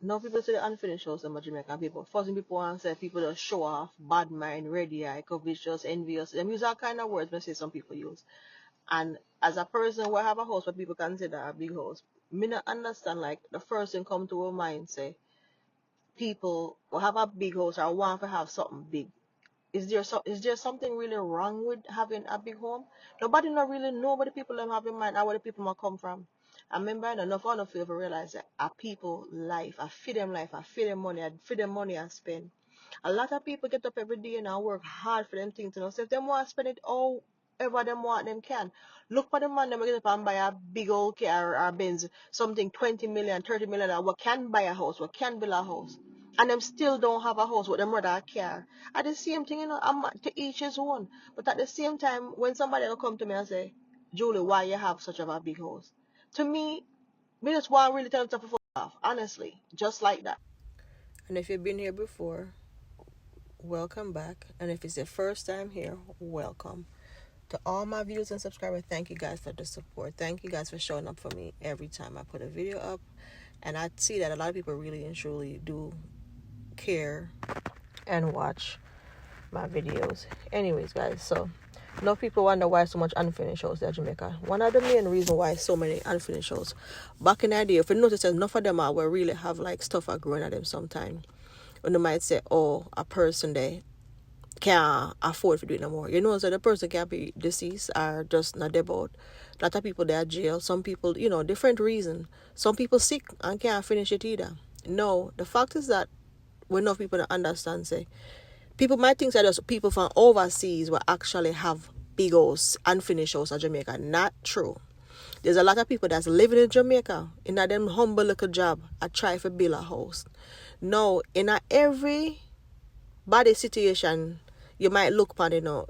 Now people say the unfinished house in Jamaican people. Forcing people and say people just show off, bad mind, ready eye, covetous, envious. Them use all kind of words when say some people use. And as a person who have a house what people consider a big house, me not understand like the first thing come to our mind say people will have a big house or want to have something big. Is there something really wrong with having a big home? Nobody not really know what the people them have in mind or where the people might come from. I remember enough on of you ever realize that a people life, I feed them money, I feed them money I spend. A lot of people get up every day and I work hard for them things, you know. So if them want to spend it all ever them want them can. Look for the man them get up and buy a big old car or Benz, something 20 million, 30 million, or what can buy a house, what can build a house. And them still don't have a house with them rather a car. At the same thing, you know, I'm to each his own. But at the same time, when somebody will come to me and say, Julie, why you have such a big house? To me just want to really tell them to fuck off, honestly, just like that. And if you've been here before, welcome back. And if it's your first time here, welcome. To all my viewers and subscribers, thank you guys for the support. Thank you guys for showing up for me every time I put a video up. And I see that a lot of people really and truly do care and watch my videos. Anyways, guys, so enough people wonder why so much unfinished shows in Jamaica. One of the main reasons why so many unfinished shows. Back in the day, if you notice, enough of them are will really have like stuff are growing at them sometime. When they might say, oh, a person there can't afford to do it no more. You know, so the person can be deceased or just not about. A lot of people they are jail. Some people, you know, different reason. Some people sick and can't finish it either. No, the fact is that when enough people don't understand, say, people might think that just people from overseas will actually have big house, unfinished house in Jamaica. Not true. There's a lot of people that's living in Jamaica in a them humble little job. I try to build a house. No, in a every body situation, you might look upon, you know,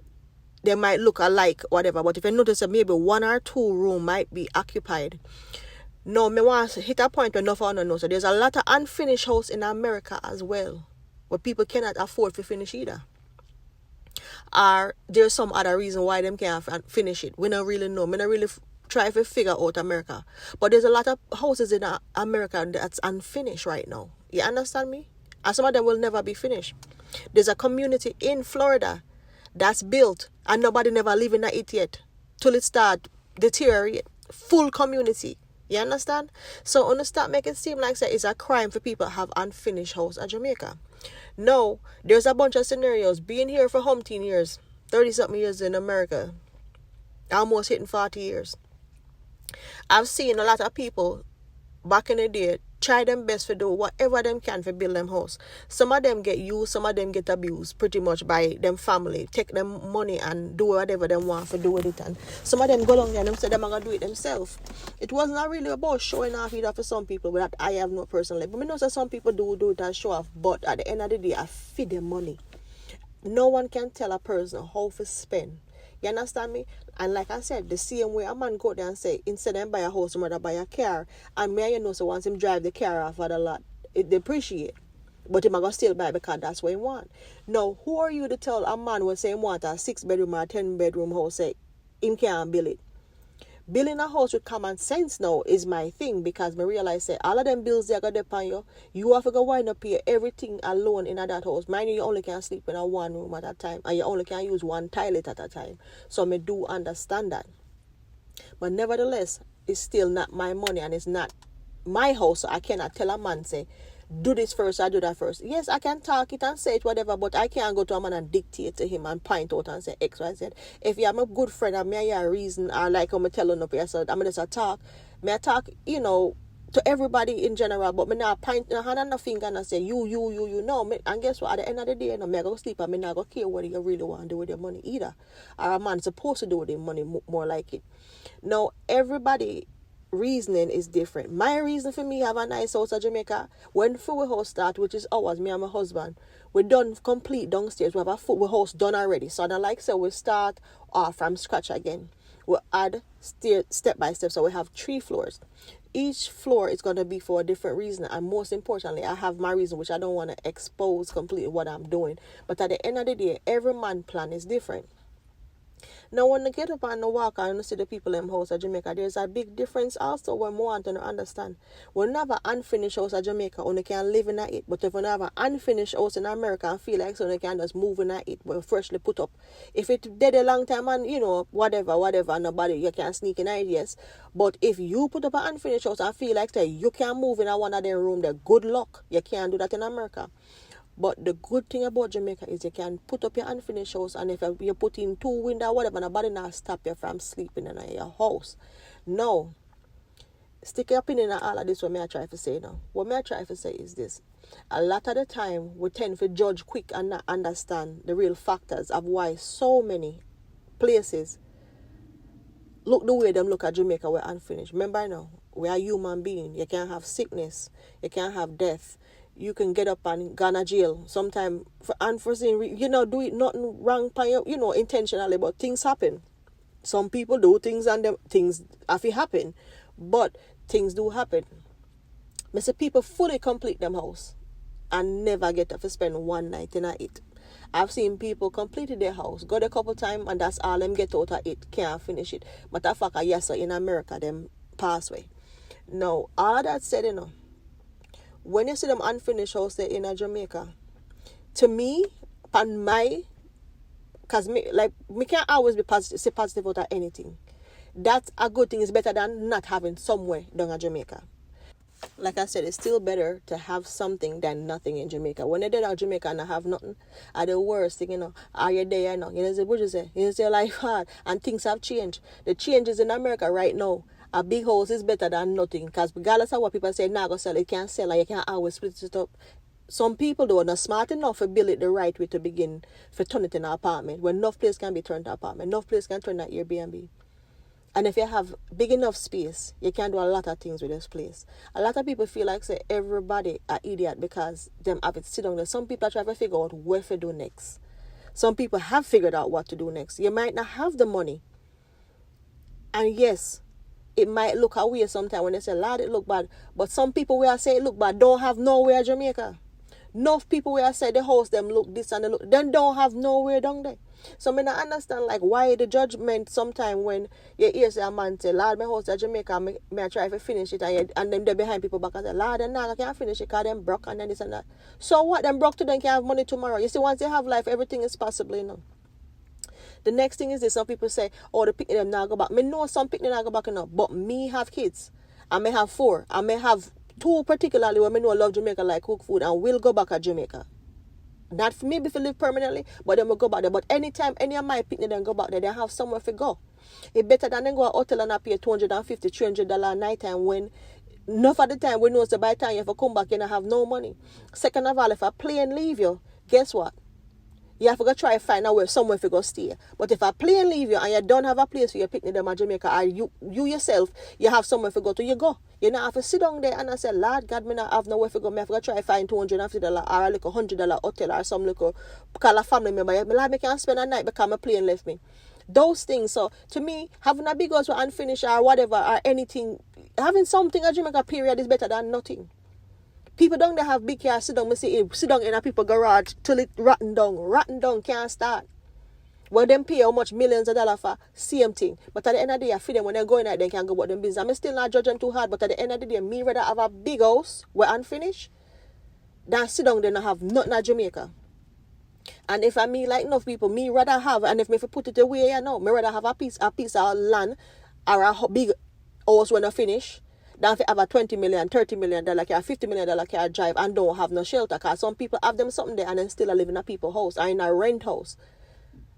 they might look alike, whatever. But if you notice that maybe one or two room might be occupied. No, me want to hit a point where enough on know. So there's a lot of unfinished house in America as well, where people cannot afford to finish either. Or there's some other reason why them can't finish it. We don't really know. Me not really try to figure out America. But there's a lot of houses in America that's unfinished right now. You understand me? And some of them will never be finished. There's a community in Florida that's built and nobody never live in it yet till it start deteriorate. Full community. You understand? So on the start make it seem like it's a crime for people to have unfinished house in Jamaica. No, there's a bunch of scenarios. Being here for umpteen years, 30-something years in America, almost hitting 40 years. I've seen a lot of people back in the day try them best to do whatever them can for build them house. Some of them get used, some of them get abused pretty much by them family. Take them money and do whatever them want to do with it. And some of them go along there and them say them are going to do it themselves. It wasn't really about showing off either for some people, but that I have no personally. But I know that some people do it and show off. But at the end of the day, I feed them money. No one can tell a person how to spend. You understand me? And like I said, the same way a man go there and say, instead of buy a house, rather buy a car. And me, you know, so once him drive the car off at a lot, it depreciate. But him a go still buy because that's what he want. Now, who are you to tell a man when say he want a 6-bedroom or a 10-bedroom house, say him can't build it? Building a house with common sense now is my thing because I realize that all of them bills they are going to depend you. You have to go wind up here everything alone in that house. Mind you only can sleep in a one room at a time and you only can use one toilet at a time. So I do understand that. But nevertheless, it's still not my money and it's not my house. So I cannot tell a man say, do this first or do that first. Yes, I can talk it and say it, whatever, but I can't go to a man and dictate to him and point out and say X, Y, Z. If you're a good friend and me a reason or like I'm telling up here, so I'm just a talk. Me a talk, you know, to everybody in general, but me not point no hand and no finger and say you. No, me, and guess what? At the end of the day, no, me go sleep and me not go care what you really want to do with your money either. Or a man supposed to do with their money more like it. Now, everybody reasoning is different. My reason for me have a nice house in Jamaica, when full house start, which is ours, me and my husband, we done complete downstairs. We have a full house done already. So then like so we start off from scratch again. We add step by step. So we have 3 floors. Each floor is going to be for a different reason. And most importantly, I have my reason, which I don't want to expose completely what I'm doing. But at the end of the day, every man plan is different. Now when I get up and I walk and I see the people in house of Jamaica, there's a big difference also when we want to understand. We have an unfinished house of Jamaica, only can live in it. But if we have an unfinished house in America and feel like so they can just move in it, we freshly put up. If it dead a long time and whatever, nobody you can sneak in it, yes. But if you put up an unfinished house and feel like say you can move in one of their room, the good luck. You can't do that in America. But the good thing about Jamaica is you can put up your unfinished house, and if you put in 2 windows or whatever, nobody not stop you from sleeping in your house. No. Stick your opinion in all of this, what I try to say now. What I try to say is this. A lot of the time, we tend to judge quick and not understand the real factors of why so many places look the way them look at Jamaica, we're unfinished. Remember now, we are human beings. You can't have sickness. You can't have death. You can get up and go to jail sometime for unforeseen do it nothing wrong intentionally, but things happen. Some people do things and them things have to happen, but things do happen. I say people fully complete them house and never get to spend one night in it. I've seen people completed their house, got a couple times, and that's all them get out of it, can't finish it. Matter of fact, yes, in America, them pass away. Now, all of that said, when you see them unfinished house there in Jamaica, to me, and because me can't always be positive, say positive about anything. That's a good thing. It's better than not having somewhere down in Jamaica. Like I said, it's still better to have something than nothing in Jamaica. When you're there in Jamaica and I have nothing, are the worst thing, are you there, what you say? You say life hard and things have changed. The changes in America right now, a big house is better than nothing. Because regardless of what people say, now go sell, it can't sell and you can't always split it up. Some people though are not smart enough to build it the right way to begin for turn it in an apartment. When enough place can be turned to apartment, enough place can turn that Airbnb. And if you have big enough space, you can do a lot of things with this place. A lot of people feel like say everybody are idiot because them have it sit down there. Some people are trying to figure out what to do next. Some people have figured out what to do next. You might not have the money. And yes, it might look away sometimes when they say, Lord, it look bad. But some people where I say it look bad don't have nowhere in Jamaica. Enough people where I say the house them look this and they look, then don't have nowhere down there. So I don't understand like why the judgment sometimes when you hear say a man say, Lord, my house in Jamaica, I try to finish it and then they're behind people back and say, Lord, I can't finish it because them broke and then this and that. So what? Them broke today can have money tomorrow. You see, once they have life, everything is possible, The next thing is this, some people say, oh, the picnic them now go back. Me know some picnic now go back but me have kids. I may have 4. I may have 2 particularly when I know I love Jamaica like cook food and will go back to Jamaica. Not for me if I live permanently, but then we'll go back there. But anytime any of my picnic then go back there, they have somewhere to go. It's better than them go to a hotel and I pay $250, $300 a night time when enough of the time we know so by the time you have to come back you don't have no money. Second of all, if a plane leave you, guess what? You have to go try to find out where somewhere to go stay. But if a plane leave you and you don't have a place for your picnic them at Jamaica, or you yourself, you have somewhere to go to, you go. You don't have to sit down there and I say, Lord God, me not have nowhere to go. Me have to go try to find $250 or a little $100 hotel or some little call a family member. Lord, me can't spend a night because my plane left me. Those things. So to me, having a big house unfinished or whatever or anything, having something at Jamaica period is better than nothing. People down there have big cars, sit down in a people's garage till it rotten down. Rotten down can't start. Well, them pay how much millions of dollars for same thing. But at the end of the day, I feel them when they're going out, they can go about them business. I'm still not judge them too hard, but at the end of the day, me rather have a big house where unfinished than sit down there and have nothing at Jamaica. And if I me like enough people, me rather have, and if me put it away, me rather have a piece of land or a big house when I finish. Than if you have a $20 million, $30 million car, $50 million car drive and don't have no shelter. Because some people have them something there and then still live in a people's house or in a rent house.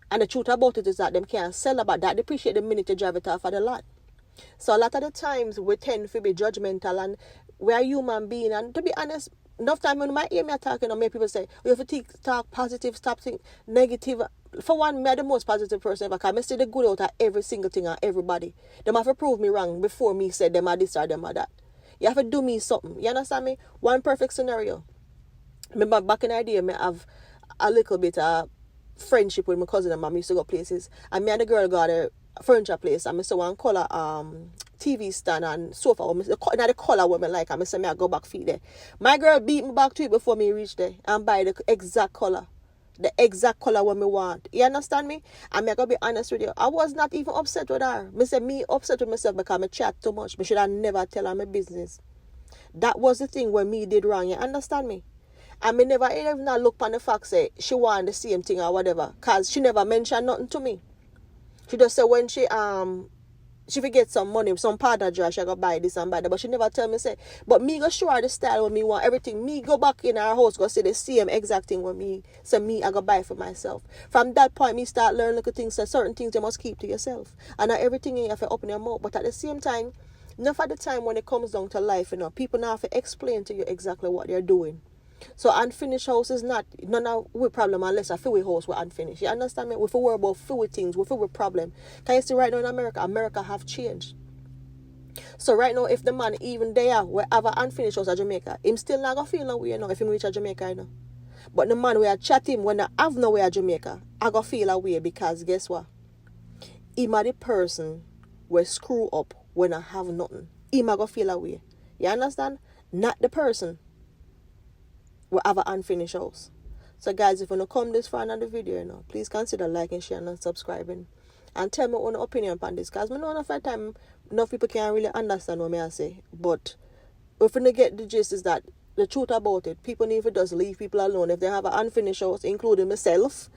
And the truth about it is that them can't sell about that. They appreciate the minute you drive it off of the lot. So a lot of the times we tend to be judgmental and we are human beings. And to be honest, enough time when my hear me talking or many people say, we have to talk positive, stop think negative. For one, me are the most positive person ever because I see the good out of every single thing and everybody. They have to prove me wrong before me say them are this or them are that. You have to do me something. You understand me? One perfect scenario. Remember back in the day, I have a little bit of friendship with my cousin and mom used to go places. And me and the girl got a furniture place and I saw one color TV stand and sofa. The color what I like. And I said I go back feed there. My girl beat me back to it before me reach there and buy the exact color. The exact color what me want. You understand me? And me gonna be honest with you. I was not even upset with her. Me say me upset with myself because me chat too much. Me should have never tell her my business. That was the thing where me did wrong. You understand me? And me never even look on the fact say she want the same thing or whatever. Cause she never mentioned nothing to me. She just said when she forget some money, some powder jar, she go buy this and buy that. But she never tell me say, but me go show her the style when me want everything. Me go back in our house, go see the same exact thing with me. So me, I go buy for myself. From that point, me start learning little things. So certain things you must keep to yourself. And not everything you have to open your mouth. But at the same time, enough at the time when it comes down to life, people now have to explain to you exactly what they're doing. So unfinished house is not none of we problem unless a fill house we unfinished. You understand me? We feel worry about fill things, we feel with problem. Can you see right now in America have changed. So right now if the man even there we have an unfinished house at Jamaica, him still not gonna feel no way if him reach at Jamaica, But the man we are chatting when I have no way at Jamaica, I gonna feel a way because guess what? Him are the person will screw up when I have nothing. Him a gonna feel a way. You understand? Not the person will have an unfinished house. So guys, if you want to come this far in the video, please consider liking, sharing and subscribing. And tell me your opinion on this. Because I know enough time, enough people can't really understand what I say. But if you get the gist is that the truth about it, people need to just leave people alone. If they have an unfinished house, including myself,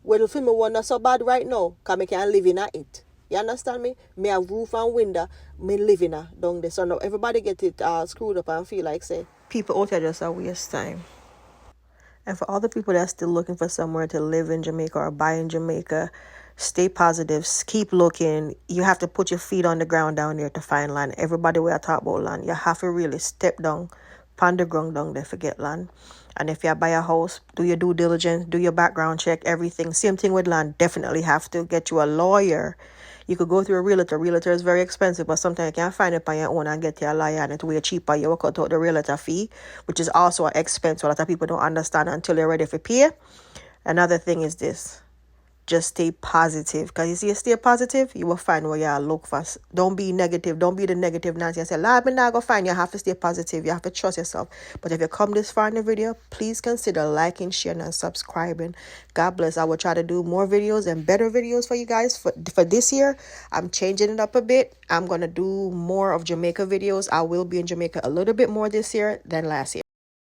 well, if me want not so bad right now, because I can't live in it. You understand me? Me have roof and window, me live in down there. So now everybody get it screwed up and feel like say people out here just a waste time. And for all the people that's still looking for somewhere to live in Jamaica or buy in Jamaica, stay positive, keep looking. You have to put your feet on the ground down there to find land. Everybody will talk about land. You have to really step down, pon the ground down there, forget land. And if you buy a house, do your due diligence, do your background check, everything. Same thing with land. Definitely have to get you a lawyer. You could go through a realtor. Realtor is very expensive, but sometimes you can't find it on your own and get your lawyer, and it's way cheaper. You work out the realtor fee, which is also an expense. A lot of people don't understand until they're ready for pay. Another thing is this. Just stay positive. Because you see, you stay positive, you will find where you look for. Don't be negative. Don't be the negative Nancy and say, Lord, I'm not going to find. You have to stay positive. You have to trust yourself. But if you come this far in the video, please consider liking, sharing, and subscribing. God bless. I will try to do more videos and better videos for you guys for this year. I'm changing it up a bit. I'm going to do more of Jamaica videos. I will be in Jamaica a little bit more this year than last year.